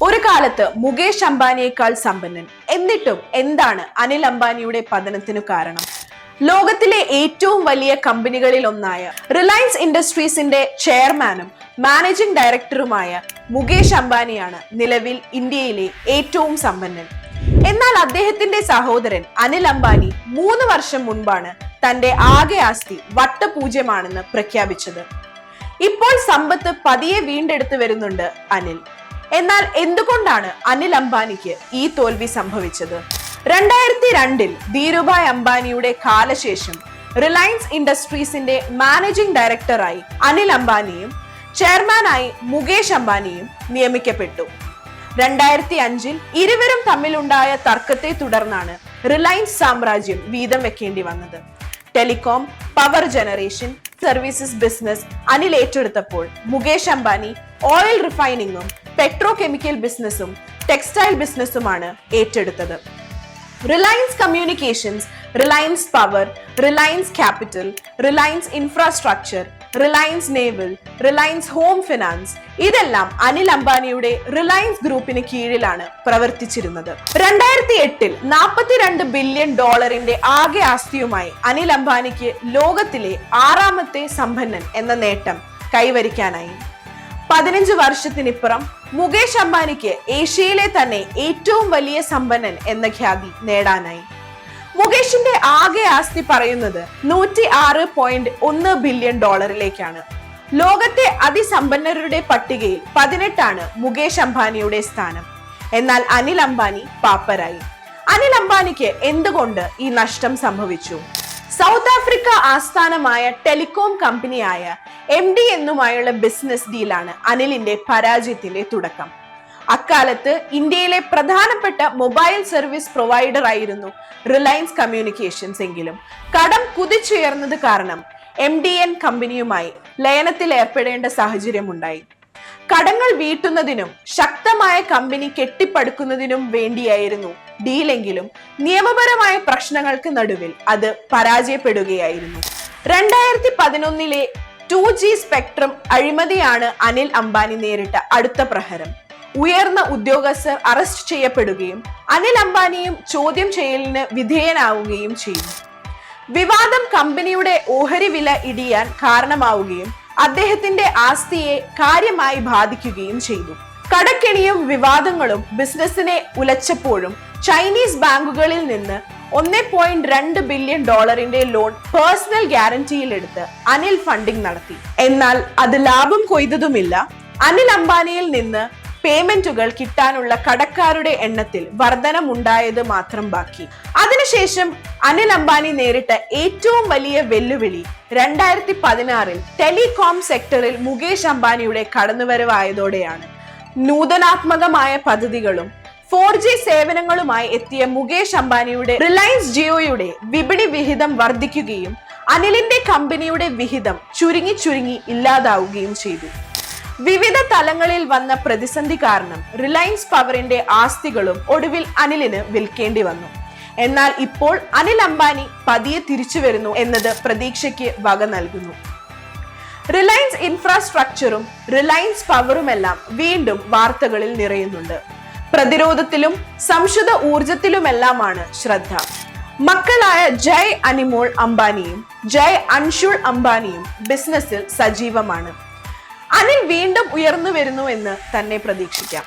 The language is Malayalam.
ഒരു കാലത്ത് മുകേഷ് അംബാനിയേക്കാൾ സമ്പന്നൻ. എന്നിട്ടും എന്താണ് അനിൽ അംബാനിയുടെ പതനത്തിനു കാരണം? ലോകത്തിലെ ഏറ്റവും വലിയ കമ്പനികളിൽ ഒന്നായ റിലയൻസ് ഇൻഡസ്ട്രീസിന്റെ ചെയർമാനും മാനേജിംഗ് ഡയറക്ടറുമായ മുകേഷ് അംബാനിയാണ് നിലവിൽ ഇന്ത്യയിലെ ഏറ്റവും സമ്പന്നൻ. എന്നാൽ അദ്ദേഹത്തിന്റെ സഹോദരൻ അനിൽ അംബാനി 3 വർഷം മുൻപാണ് തന്റെ ആകെ ആസ്തി വട്ടപൂജ്യമാണെന്ന് പ്രഖ്യാപിച്ചത്. ഇപ്പോൾ സമ്പത്ത് പതിയെ വീണ്ടെടുത്തു വരുന്നുണ്ട് അനിൽ. എന്നാൽ എന്തുകൊണ്ടാണ് അനിൽ അംബാനിക്ക് ഈ തോൽവി സംഭവിച്ചത്? 2002 ധീരുഭായ് അംബാനിയുടെ കാലശേഷം റിലയൻസ് ഇൻഡസ്ട്രീസിന്റെ മാനേജിംഗ് ഡയറക്ടറായി അനിൽ അംബാനിയും ചെയർമാനായി മുകേഷ് അംബാനിയും നിയമിക്കപ്പെട്ടു. 2005 ഇരുവരും തമ്മിലുണ്ടായ തർക്കത്തെ തുടർന്നാണ് റിലയൻസ് സാമ്രാജ്യം വീതം വെക്കേണ്ടി വന്നത്. Telecom, power generation, services business Anil ഏറ്റെടുത്തപ്പോൾ മുകേഷ് അംബാനി ഓയിൽ റിഫൈനിങ്ങും പെട്രോ കെമിക്കൽ ബിസിനസ്സും ടെക്സ്റ്റൈൽ ബിസിനസ്സുമാണ് ഏറ്റെടുത്തത്. Reliance Communications, Reliance Power, Reliance Capital, Reliance Infrastructure, Reliance Naval, Reliance Home Finance ഇതെല്ലാം അനിൽ അംബാനിയുടെ റിലയൻസ് ഗ്രൂപ്പിന് കീഴിലാണ് പ്രവർത്തിച്ചിരുന്നത്. 2008 $42 ബില്യൺ ആകെ ആസ്തിയുമായി അനിൽ അംബാനിക്ക് ലോകത്തിലെ 6ാമത്തെ സമ്പന്നൻ എന്ന നേട്ടം കൈവരിക്കാനായി. 15 വർഷത്തിനിപ്പുറം മുകേഷ് അംബാനിക്ക് ഏഷ്യയിലെ തന്നെ ഏറ്റവും വലിയ സമ്പന്നൻ എന്ന ഖ്യാതി നേടാനായി. മുകേഷിന്റെ ആകെ ആസ്തി പറയുന്നത് $106.1 ബില്യൺ. ലോകത്തെ അതിസമ്പന്നരുടെ പട്ടികയിൽ 18 മുകേഷ് അംബാനിയുടെ സ്ഥാനം. എന്നാൽ അനിൽ അംബാനി പാപ്പരായി. അനിൽ അംബാനിക്ക് എന്തുകൊണ്ട് ഈ നഷ്ടം സംഭവിച്ചു? സൗത്ത് ആഫ്രിക്ക ആസ്ഥാനമായ ടെലികോം കമ്പനിയായ MD എന്നുമായുള്ള ബിസിനസ് ഡീലാണ് അനിലിന്റെ പരാജയത്തിന്റെ തുടക്കം. അക്കാലത്ത് ഇന്ത്യയിലെ പ്രധാനപ്പെട്ട മൊബൈൽ സർവീസ് പ്രൊവൈഡർ ആയിരുന്നു റിലയൻസ് കമ്മ്യൂണിക്കേഷൻസ്. എങ്കിലും കടം കുതിച്ചുയർന്നത് കാരണം MDN കമ്പനിയുമായി ലയനത്തിൽ ഏർപ്പെടേണ്ട സാഹചര്യമുണ്ടായി. കടങ്ങൾ വീട്ടുന്നതിനും ശക്തമായ കമ്പനി കെട്ടിപ്പടുക്കുന്നതിനും വേണ്ടിയായിരുന്നു ഡീലെങ്കിലും നിയമപരമായ പ്രശ്നങ്ങൾക്ക് നടുവിൽ അത് പരാജയപ്പെടുകയായിരുന്നു. 2011 2G സ്പെക്ട്രം അഴിമതിയാണ് അനിൽ അംബാനി നേരിട്ട അടുത്ത പ്രഹരം. ഉയർന്ന ഉദ്യോഗസ്ഥർ അറസ്റ്റ് ചെയ്യപ്പെടുകയും അനിൽ അംബാനിയും ചോദ്യം ചെയ്യലിന് വിധേയനാവുകയും ചെയ്തു. വിവാദം കമ്പനിയുടെ ഓഹരി വില ഇടിയാൻ കാരണമാവുകയും അദ്ദേഹത്തിന്റെ ആസ്തിയെ കാര്യമായി ബാധിക്കുകയും ചെയ്തു. കടക്കെണിയും വിവാദങ്ങളും ബിസിനസിനെ ഉലച്ചപ്പോഴും ചൈനീസ് ബാങ്കുകളിൽ നിന്ന് $1.2 ബില്യൺ ലോൺ പേഴ്സണൽ ഗ്യാരണ്ടിയിലെടുത്ത് അനിൽ ഫണ്ടിംഗ് നടത്തി. എന്നാൽ അത് ലാഭം കൊയ്തതുമില്ല. അനിൽ അംബാനിയിൽ നിന്ന് പേയ്മെന്റുകൾ കിട്ടാനുള്ള കടക്കാരുടെ എണ്ണത്തിൽ വർധനമുണ്ടായത് മാത്രം ബാക്കി. അതിനുശേഷം അനിൽ അംബാനി നേരിട്ട ഏറ്റവും വലിയ വെല്ലുവിളി 2016 ടെലികോം സെക്ടറിൽ മുകേഷ് അംബാനിയുടെ കടന്നുവരവായതോടെയാണ്. നൂതനാത്മകമായ പദ്ധതികളും 4G സേവനങ്ങളുമായി എത്തിയ മുകേഷ് അംബാനിയുടെ റിലയൻസ് ജിയോയുടെ വിപണി വിഹിതം വർദ്ധിക്കുകയും അനിലിന്റെ കമ്പനിയുടെ വിഹിതം ചുരുങ്ങി ഇല്ലാതാവുകയും ചെയ്തു. വിവിധ തലങ്ങളിൽ വന്ന പ്രതിസന്ധി കാരണം റിലയൻസ് പവറിന്റെ ആസ്തികളും ഒടുവിൽ അനിലിന് വിൽക്കേണ്ടി വന്നു. എന്നാൽ ഇപ്പോൾ അനിൽ അംബാനി പതിയെ തിരിച്ചു വരുന്നു എന്നത് പ്രതീക്ഷയ്ക്ക് വക നൽകുന്നു. റിലയൻസ് ഇൻഫ്രാസ്ട്രക്ചറും റിലയൻസ് പവറുമെല്ലാം വീണ്ടും വാർത്തകളിൽ നിറയുന്നുണ്ട്. പ്രതിരോധത്തിലും സംശുദ്ധ ഊർജത്തിലുമെല്ലാമാണ് ശ്രദ്ധ. മക്കളായ ജയ് അനിമോൾ അംബാനിയും ജയ് അൻഷുൾ അംബാനിയും ബിസിനസ്സിൽ സജീവമാണ്. അനിൽ വീണ്ടും ഉയർന്നു വരുന്നു എന്ന് തന്നെ പ്രതീക്ഷിക്കാം.